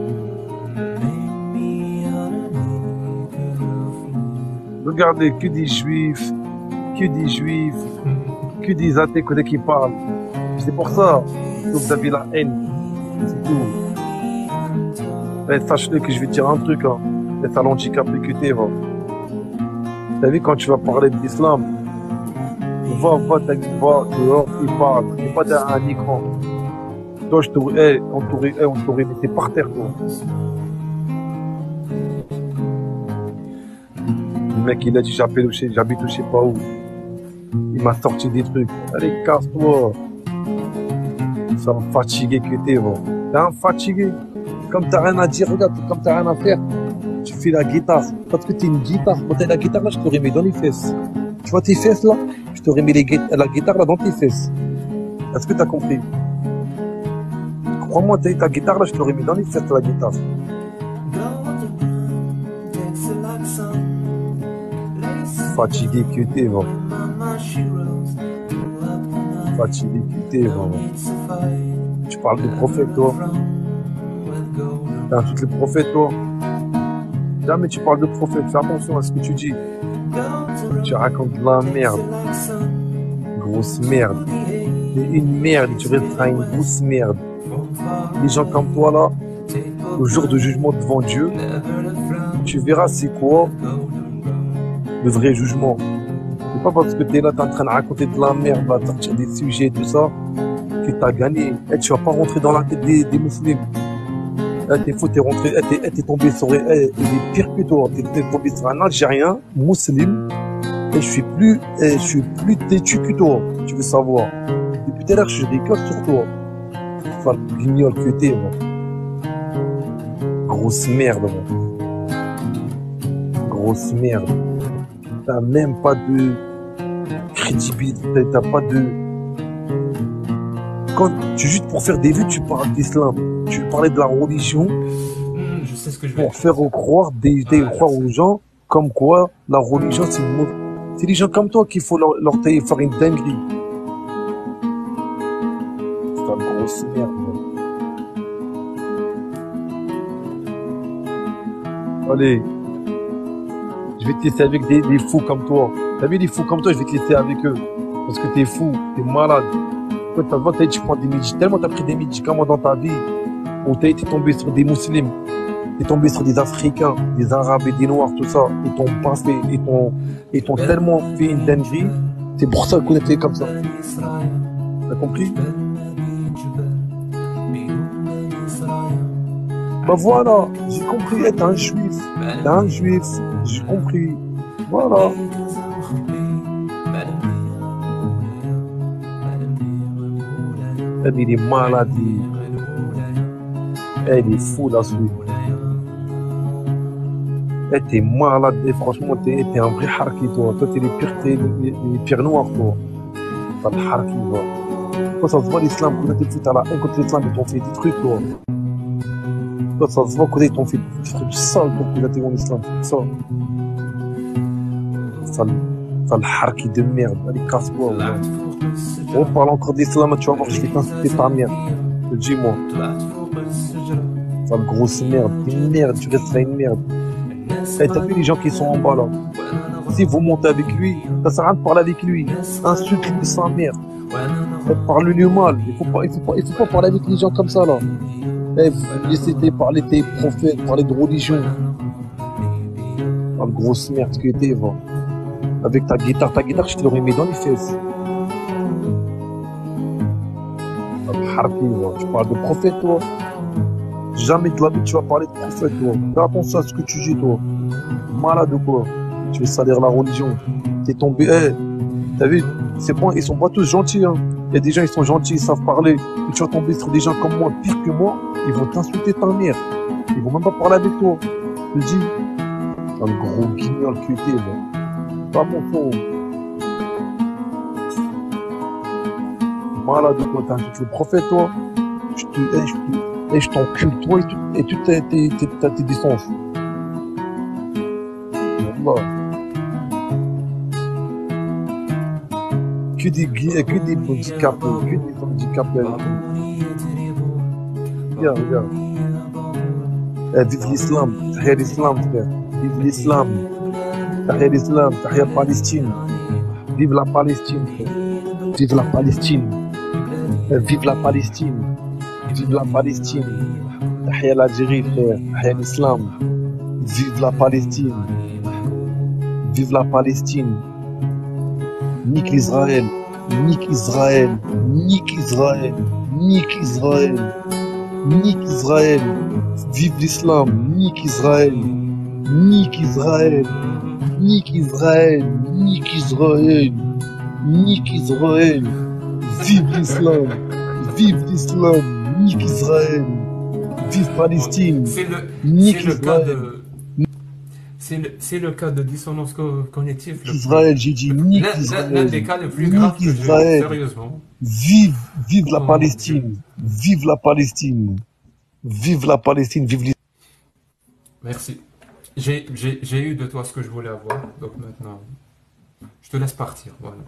Regardez, que des juifs, que des athées qui parlent. C'est pour ça que vous avez la haine. C'est tout. Eh, sache-le que je vais te dire un truc, hein. C'est à l'handicapé que t'es, va. T'as vu, quand tu vas parler de l'islam, va dehors et parle. C'est pas derrière un écran. Toi, on t'aurait mis par terre, toi. Le mec, il a dit, j'habite je sais pas où. Il m'a sorti des trucs. Allez, casse-toi. Ça va me fatiguer que t'es, va. T'es un fatigué. Comme t'as rien à dire, regarde, comme t'as rien à faire, tu fais la guitare. Parce que t'es une guitare. Quand t'as la guitare, là, je t'aurais mis dans les fesses. Tu vois tes fesses, là? Je t'aurais mis la guitare, là, dans tes fesses. Est-ce que t'as compris? Crois-moi, t'as ta guitare, là, je t'aurais mis dans les fesses, la guitare. Fatigué que t'es, va. Fatigué que t'es, va. Tu parles de prophète, toi. T'as insulté le prophète, toi. Jamais tu parles de prophète. Fais attention à ce que tu dis. Tu racontes de la merde. Grosse merde. T'es une merde et tu resteras une grosse merde. Les gens comme toi, là, le jour de jugement devant Dieu, tu verras c'est quoi le vrai jugement. C'est pas parce que t'es là, t'es en train de raconter de la merde, là, de sortir des sujets, tout ça, que t'as gagné. Et tu vas pas rentrer dans la tête des musulmans. T'es fou, t'es rentré, t'es tombé sur, il est pire que toi. T'es tombé sur un Algérien, musulman, et je suis plus têtu que toi. Tu veux savoir. Depuis tout à l'heure, je rigole sur toi. Sale guignol que t'es, moi. Grosse merde, moi. Grosse merde. T'as même pas de crédibilité, t'as pas de... Quand juste pour faire des vues, tu parles d'islam. Tu parlais de la religion Je sais ce que je vais pour faire croire, croire aux gens comme quoi la religion c'est une mauvaise. C'est les gens comme toi qu'il faut leur faire une dinguerie. C'est une grosse merde. Allez, je vais te laisser avec des fous comme toi. T'as vu les fous comme toi, je vais te laisser avec eux. Parce que t'es fou, t'es malade. Toi, tu prends des médicaments, tellement t'as pris des médicaments dans ta vie, où t'as été tombé sur des musulmans, t'es tombé sur des Africains, des Arabes et des Noirs, tout ça, et t'ont passé, et t'ont tellement fait une dinguerie, c'est pour ça qu'on était comme ça. T'as compris? Bah voilà, j'ai compris, t'es un juif, j'ai compris, voilà. Il est malade, il est fou là-dessus. T'es malade, et franchement, t'es un vrai harki, toi. Toi, t'es les pires noirs, toi. T'as le harki, toi. Toi, ça se voit l'islam, quand t'es foutu à la haine contre l'islam, ils t'ont fait des trucs, toi. Toi, ça se voit quand ils t'ont fait des trucs sales, toi, quand t'es en islam, c'est ça. Sale Sale harki de merde. Allez, casse-toi. طلعت فوق On الشجرة parle encore d'islam, tu vas voir, je vais t'insulter ta mère. Dis-moi. طلعت فوق الشجرة Sale grosse merde. T'es une merde, tu resteras une merde. الناس Eh, t'as vu les gens qui sont en bas là? وانا Si vous نغني montez avec lui, ça sert à rien de parler avec lui. الناس Insulte-lui sa mère. وانا Eh, نغني parle-lui mal. Il faut pas parler avec les gens comme ça là. Eh, vous laissez parler tes prophètes, parler de religion. Sale grosse merde que t'es, va. Avec ta guitare, je te l'aurais mis dans les fesses. Harpi, va. Tu parles de prophète, toi. Jamais de la vie tu vas parler de prophète, toi. Fais attention à ce que tu dis, toi. Malade ou quoi? Tu veux salir la religion. T'es tombé. Eh, t'as vu? C'est bon, ils sont pas tous gentils, hein. Il y a des gens, ils sont gentils, ils savent parler. Et tu vas tomber sur des gens comme moi, pire que moi, ils vont t'insulter ta mère. Ils vont même pas parler avec toi. Je te dis, un gros guignol que t'es, va. Pas mon son. Malade ou quoi? T'insultes le prophète, toi. Je t'encule, toi, et tu tes défenses. Wallah. Que des handicapés, que des handicapés. بابوني يضربوا Regarde, regarde. بابوني يا بابوني Eh, vive l'islam, tahia l'islam, frère. Vive l'islam, tahia l'islam, tahia Palestine. Vive la Palestine, frère. Vive la Palestine. Vive la Palestine. Vive la Palestine. Tahia l'Algérie, frère. Tahia l'islam. Vive la Palestine. Vive la Palestine. Nique Israël. Nique Israël. Nique Israël. Nique Israël. Nique Israël. Vive l'islam. Nique Israël. Nique Israël. Nique Israël. Nique Israël. Nique Israël. Vive l'islam. Vive l'islam. Nique Israël. Vive Palestine. Nique C'est le cas Israël. de c'est le cas de dissonance cognitive le plus Israël, j'ai dit nique l'un des Israël. cas les plus graves Nique que j'ai eu, Israël. sérieusement. Vive la Oh mon Palestine. Vive la Palestine. Vive la Palestine. Vive l'islam. Merci. J'ai eu de toi ce que je voulais avoir, donc maintenant, je te laisse partir, voilà.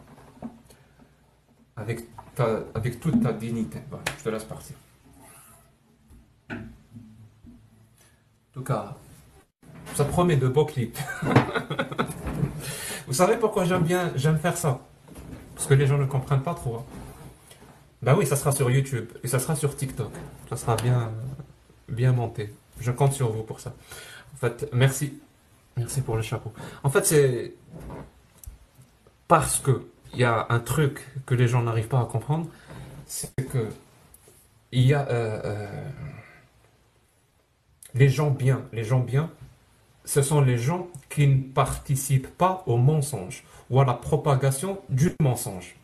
Avec toute ta dignité, voilà, je te laisse partir. En tout cas, ça promet de beaux clips. Vous savez pourquoi j'aime faire ça? Parce que les gens ne comprennent pas trop, hein. Bah oui, ça sera sur YouTube et ça sera sur TikTok. Ça sera bien monté. Je compte sur vous pour ça. En fait, merci. Merci pour le chapeau. En fait, c'est parce que il y a un truc que les gens n'arrivent pas à comprendre, c'est que il y a les gens bien, ce sont les gens qui ne participent pas au mensonge ou à la propagation du mensonge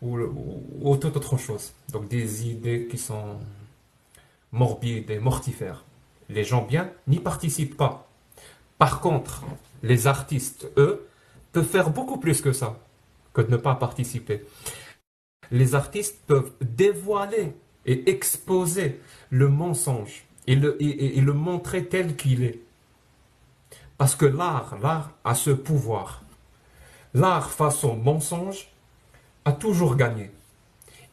ou toute autre chose. Donc des idées qui sont morbides et mortifères. Les gens bien n'y participent pas. Par contre, les artistes, eux, peuvent faire beaucoup plus que ça, que de ne pas participer. Les artistes peuvent dévoiler et exposer le mensonge et le montrer tel qu'il est. Parce que l'art a ce pouvoir. L'art face au mensonge a toujours gagné.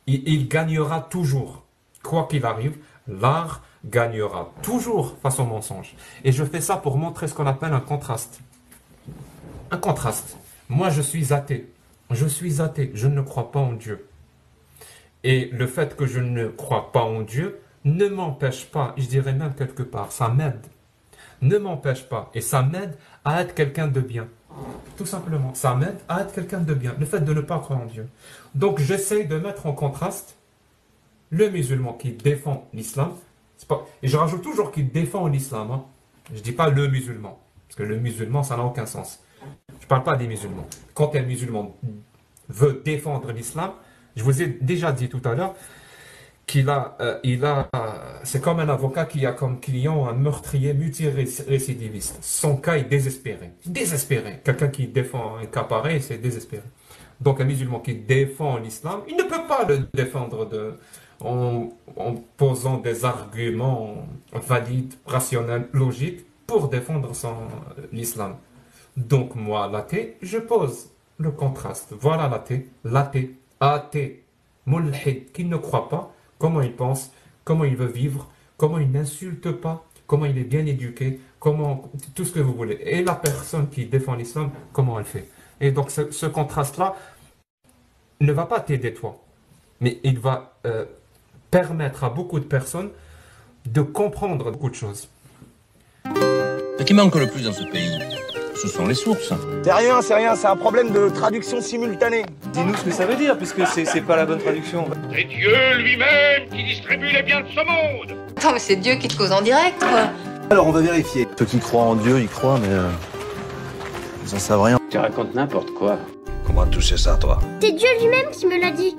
Il gagnera toujours. Quoi qu'il arrive, l'art gagnera toujours face au mensonge. Et je fais ça pour montrer ce qu'on appelle un contraste. Un contraste. Moi, je suis athée. Je suis athée. Je ne crois pas en Dieu. Et le fait que je ne crois pas en Dieu ne m'empêche pas, je dirais même quelque part, ça m'aide. Ne m'empêche pas. Et ça m'aide à être quelqu'un de bien. Tout simplement. Ça m'aide à être quelqu'un de bien. Le fait de ne pas croire en Dieu. Donc, j'essaye de mettre en contraste le musulman qui défend l'islam. Et je rajoute toujours qu'il défend l'islam, hein. Je ne dis pas le musulman. Parce que le musulman, ça n'a aucun sens. Je ne parle pas des musulmans. Quand un musulman veut défendre l'islam, je vous ai déjà dit tout à l'heure c'est comme un avocat qui a comme client un meurtrier multirécidiviste. Son cas est désespéré. Désespéré. Quelqu'un qui défend un cas pareil, c'est désespéré. Donc un musulman qui défend l'islam, il ne peut pas le défendre en posant des arguments valides, rationnels, logiques pour défendre l'islam. Donc moi, l'athée, je pose le contraste. Voilà l'athée, athée, mulhid, qui ne croit pas, comment il pense, comment il veut vivre, comment il n'insulte pas, comment il est bien éduqué, comment, tout ce que vous voulez. Et la personne qui défend l'islam, comment elle fait. Et donc ce contraste-là ne va pas t'aider toi, mais il va permettre à beaucoup de personnes de comprendre beaucoup de choses. Ce qui manque le plus dans ce pays, ce sont les sources. C'est rien, c'est un problème de traduction simultanée. Dis-nous ce que ça veut dire, puisque c'est pas la bonne traduction. C'est Dieu lui-même qui distribue les biens de ce monde. Attends, mais c'est Dieu qui te cause en direct, quoi. Alors on va vérifier. Ceux qui croient en Dieu, ils croient, mais ils en savent rien. Tu racontes n'importe quoi. Comment tu sais ça, toi? C'est Dieu lui-même qui me l'a dit.